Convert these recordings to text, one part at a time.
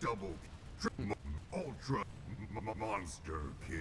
double, triple, ultra monster kill.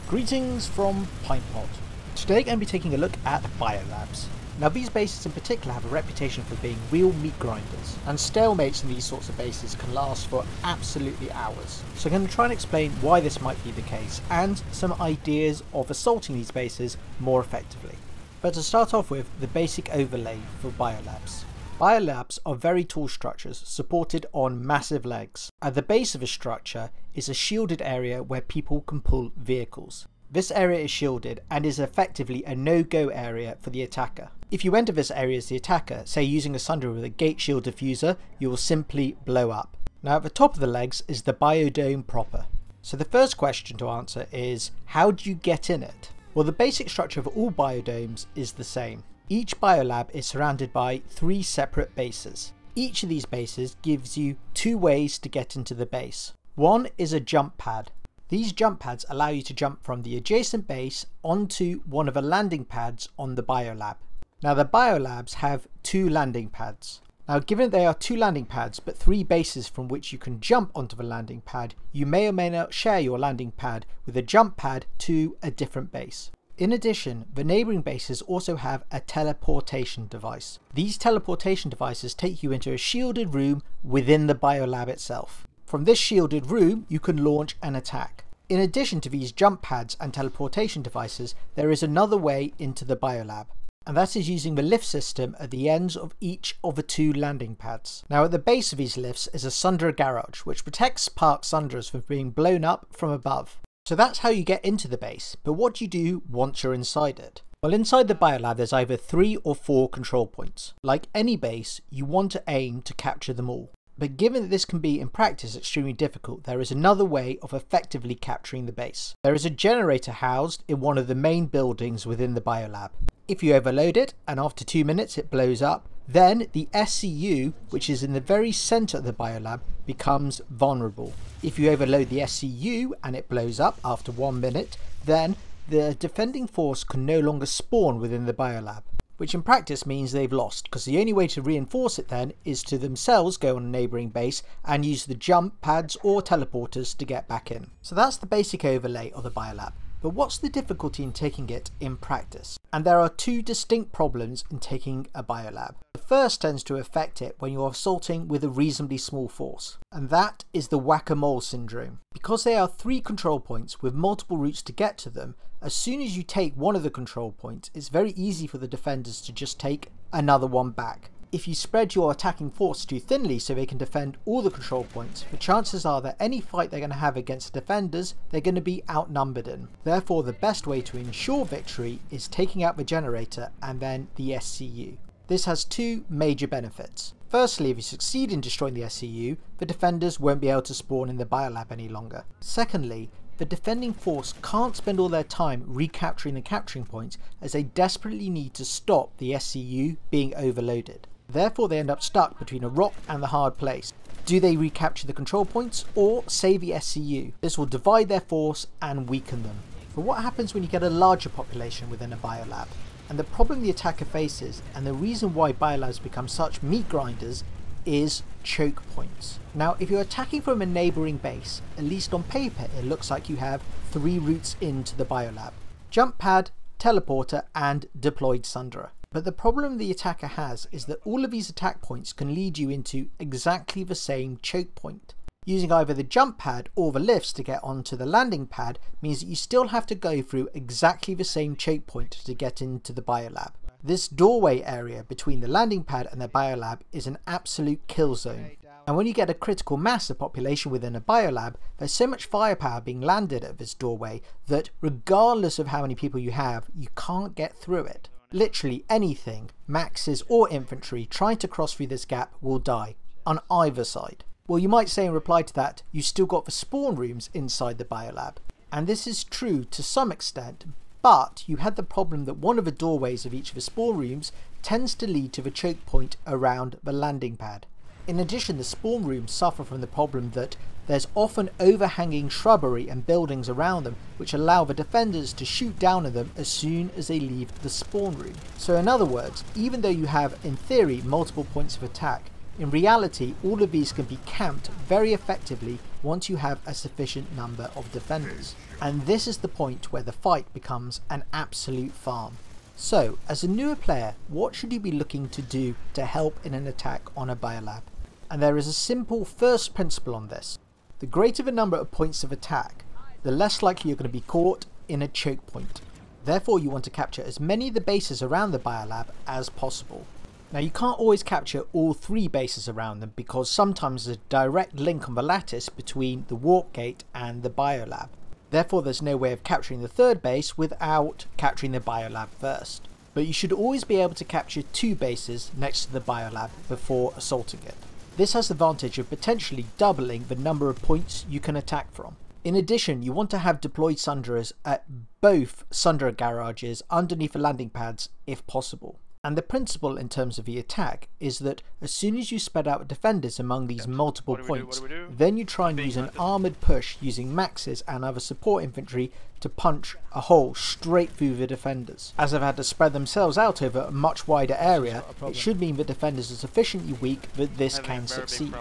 Greetings from Pintpot. Today I'm going to be taking a look at Biolabs. Now these bases in particular have a reputation for being real meat grinders, and stalemates in these sorts of bases can last for absolutely hours. So I'm going to try and explain why this might be the case, and some ideas of assaulting these bases more effectively. But to start off with, the basic overlay for Biolabs. Biolabs are very tall structures supported on massive legs. At the base of a structure is a shielded area where people can pull vehicles. This area is shielded and is effectively a no-go area for the attacker. If you enter this area as the attacker, say using a Sunderer with a gate shield diffuser, you will simply blow up. Now at the top of the legs is the biodome proper. So the first question to answer is, how do you get in it? Well, the basic structure of all biodomes is the same. Each biolab is surrounded by 3 separate bases. Each of these bases gives you 2 ways to get into the base. One is a jump pad. These jump pads allow you to jump from the adjacent base onto one of the landing pads on the biolab. Now the biolabs have 2 landing pads. Now given they are 2 landing pads but 3 bases from which you can jump onto the landing pad, you may or may not share your landing pad with a jump pad to a different base. In addition, the neighbouring bases also have a teleportation device. These teleportation devices take you into a shielded room within the biolab itself. From this shielded room, you can launch an attack. In addition to these jump pads and teleportation devices, there is another way into the biolab, and that is using the lift system at the ends of each of the 2 landing pads. Now at the base of these lifts is a Sunderer garage, which protects parked Sunderers from being blown up from above. So that's how you get into the base, but what do you do once you're inside it? Well, inside the biolab there's either 3 or 4 control points. Like any base, you want to aim to capture them all. But given that this can be in practice extremely difficult, there is another way of effectively capturing the base. There is a generator housed in one of the main buildings within the biolab. If you overload it and after 2 minutes it blows up, then the SCU, which is in the very centre of the biolab, becomes vulnerable. If you overload the SCU and it blows up after 1 minute, then the defending force can no longer spawn within the biolab, which in practice means they've lost, because the only way to reinforce it then is to themselves go on a neighbouring base and use the jump pads or teleporters to get back in. So that's the basic overlay of the biolab. But what's the difficulty in taking it in practice? And there are 2 distinct problems in taking a biolab. The first tends to affect it when you're assaulting with a reasonably small force, and that is the whack-a-mole syndrome. Because there are 3 control points with multiple routes to get to them, as soon as you take one of the control points, it's very easy for the defenders to just take another one back. If you spread your attacking force too thinly so they can defend all the control points, the chances are that any fight they're going to have against the defenders, they're going to be outnumbered in. Therefore, the best way to ensure victory is taking out the generator and then the SCU. This has 2 major benefits. Firstly, if you succeed in destroying the SCU, the defenders won't be able to spawn in the biolab any longer. Secondly, the defending force can't spend all their time recapturing the capturing points, as they desperately need to stop the SCU being overloaded. Therefore they end up stuck between a rock and the hard place. Do they recapture the control points or save the SCU? This will divide their force and weaken them. But what happens when you get a larger population within a biolab? And the problem the attacker faces, and the reason why biolabs become such meat grinders, is choke points. Now if you're attacking from a neighbouring base, at least on paper it looks like you have 3 routes into the biolab: jump pad, teleporter and deployed Sunderer. But the problem the attacker has is that all of these attack points can lead you into exactly the same choke point. Using either the jump pad or the lifts to get onto the landing pad means that you still have to go through exactly the same choke point to get into the biolab. This doorway area between the landing pad and the biolab is an absolute kill zone. And when you get a critical mass of population within a biolab, there's so much firepower being landed at this doorway that regardless of how many people you have, you can't get through it. Literally anything, maxes or infantry, trying to cross through this gap will die, on either side. Well, you might say in reply to that, you still got the spawn rooms inside the biolab. And this is true to some extent, but you had the problem that one of the doorways of each of the spawn rooms tends to lead to the choke point around the landing pad. In addition, the spawn rooms suffer from the problem that there's often overhanging shrubbery and buildings around them which allow the defenders to shoot down on them as soon as they leave the spawn room. So in other words, even though you have in theory multiple points of attack, In reality, all of these can be camped very effectively once you have a sufficient number of defenders. And this is the point where the fight becomes an absolute farm. So, as a newer player, what should you be looking to do to help in an attack on a biolab? And there is a simple first principle on this. The greater the number of points of attack, the less likely you're going to be caught in a choke point. Therefore, you want to capture as many of the bases around the biolab as possible. Now, you can't always capture all 3 bases around them because sometimes there's a direct link on the lattice between the warp gate and the biolab. Therefore, there's no way of capturing the 3rd base without capturing the biolab first. But you should always be able to capture 2 bases next to the biolab before assaulting it. This has the advantage of potentially doubling the number of points you can attack from. In addition, you want to have deployed Sunderers at both Sunderer garages underneath the landing pads if possible. And the principle in terms of the attack is that as soon as you spread out defenders among these multiple points, then you try and use an armoured push using maxes and other support infantry to punch a hole straight through the defenders. As they've had to spread themselves out over a much wider area, it should mean the defenders are sufficiently weak that this can succeed.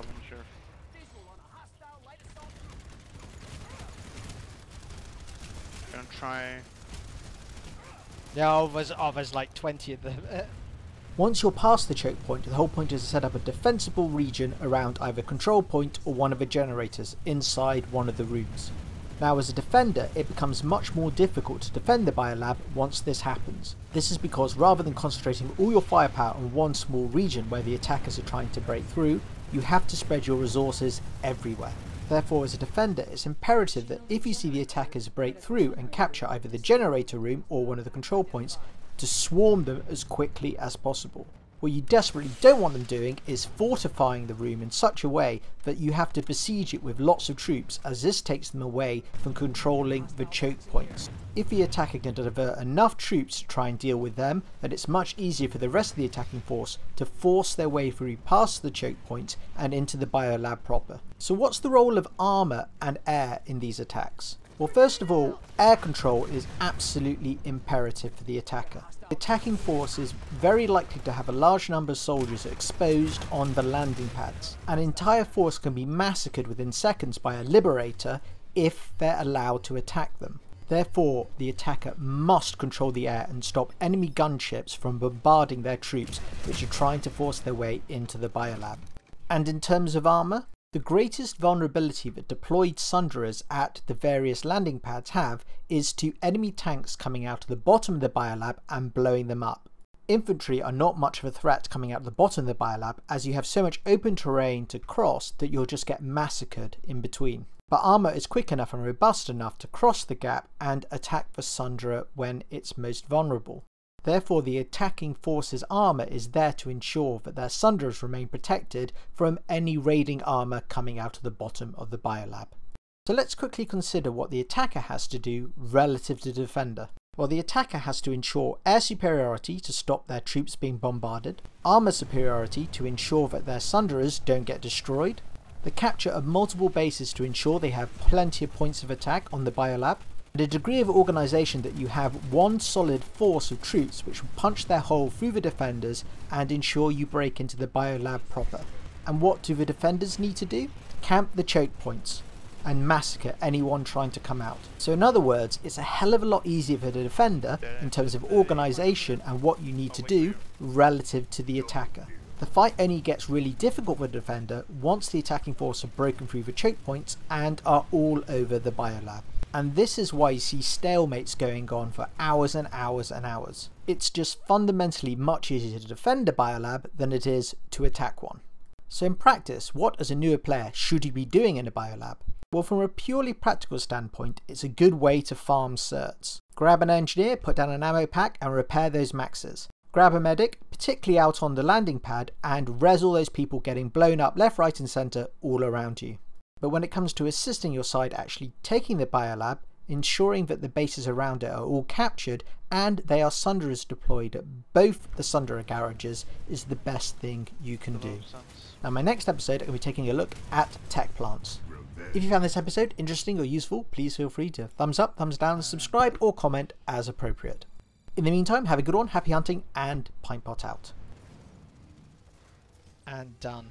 Gonna try. Yeah, there's like 20 of them. Once you're past the choke point, the whole point is to set up a defensible region around either control point or one of the generators inside one of the rooms. Now, as a defender, it becomes much more difficult to defend the biolab once this happens. This is because rather than concentrating all your firepower on one small region where the attackers are trying to break through, you have to spread your resources everywhere. Therefore, as a defender, it's imperative that if you see the attackers break through and capture either the generator room or one of the control points, to swarm them as quickly as possible. What you desperately don't want them doing is fortifying the room in such a way that you have to besiege it with lots of troops, as this takes them away from controlling the choke points. If the attacker can divert enough troops to try and deal with them, then it's much easier for the rest of the attacking force to force their way through past the choke point and into the biolab proper. So what's the role of armour and air in these attacks? Well, first of all, air control is absolutely imperative for the attacker. The attacking force is very likely to have a large number of soldiers exposed on the landing pads. An entire force can be massacred within seconds by a liberator if they're allowed to attack them. Therefore, the attacker must control the air and stop enemy gunships from bombarding their troops which are trying to force their way into the biolab. And in terms of armour, the greatest vulnerability that deployed Sunderers at the various landing pads have is to enemy tanks coming out of the bottom of the biolab and blowing them up. Infantry are not much of a threat coming out of the bottom of the biolab, as you have so much open terrain to cross that you'll just get massacred in between. But armour is quick enough and robust enough to cross the gap and attack the Sunderer when it's most vulnerable. Therefore, the attacking force's armour is there to ensure that their Sunderers remain protected from any raiding armour coming out of the bottom of the biolab. So let's quickly consider what the attacker has to do relative to the defender. Well, the attacker has to ensure air superiority to stop their troops being bombarded, armour superiority to ensure that their Sunderers don't get destroyed, the capture of multiple bases to ensure they have plenty of points of attack on the biolab, and a degree of organisation that you have one solid force of troops which will punch their hole through the defenders and ensure you break into the biolab proper. And what do the defenders need to do? Camp the choke points and massacre anyone trying to come out. So in other words, it's a hell of a lot easier for the defender in terms of organisation and what you need to do relative to the attacker. The fight only gets really difficult for the defender once the attacking force have broken through the choke points and are all over the biolab. And this is why you see stalemates going on for hours and hours and hours. It's just fundamentally much easier to defend a biolab than it is to attack one. So in practice, what as a newer player should you be doing in a biolab? Well, from a purely practical standpoint, it's a good way to farm certs. Grab an engineer, put down an ammo pack and repair those maxes. Grab a medic, particularly out on the landing pad, and res all those people getting blown up left, right and centre all around you. But when it comes to assisting your side actually taking the biolab, ensuring that the bases around it are all captured and they are Sunderers deployed at both the Sunderer garages is the best thing you can do. Now, in my next episode, I'm going to be taking a look at tech plants. If you found this episode interesting or useful, please feel free to thumbs up, thumbs down, subscribe or comment as appropriate. In the meantime, have a good one, happy hunting, and Pintpot out. And done.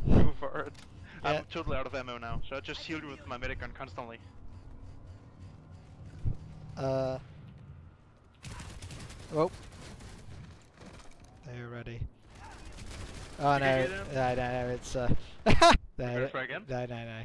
Go for it. Yeah. I'm totally out of ammo now, so I just heal you with my medic gun constantly. Oh. They're ready. Oh You no, can get him? no, it's Can I try again? no.